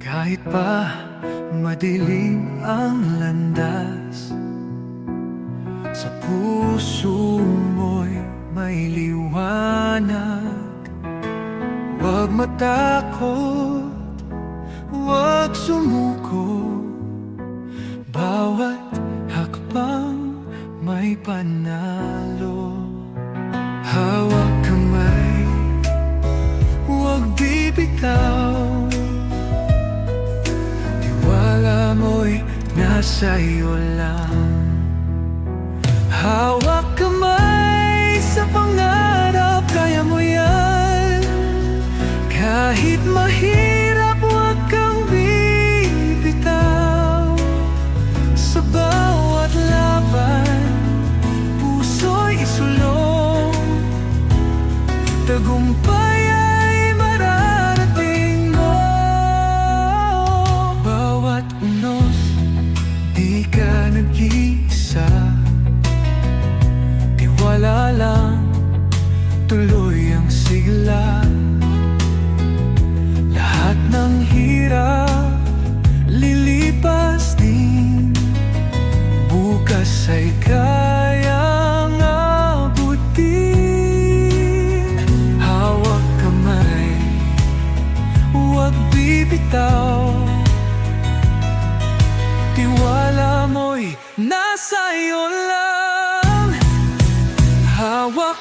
Kahit pa madilim ang landas, sa puso mo'y may liwanag. Huwag matakot, huwag sumuko, bawat hakbang may panalo. Hawak kamay, huwag bibitaw, tiwala mo'y nasa iyo lang. Hawak kamay sa pangarap, kaya mo yan. Kahit mahirap, huwag kang bibitaw. Sa bawat laban, puso'y isulong. Tagumpay ay mararating mo. Bawat unos, di ka nag-iisa. Tiwala lang, tuloy ang sigla. Lahat ng hirap, lilipas din. Bukas ay kayang abutin. Hawak kamay, huwag bibitaw. Tiwala mo'y nasa iyo lang. Hawak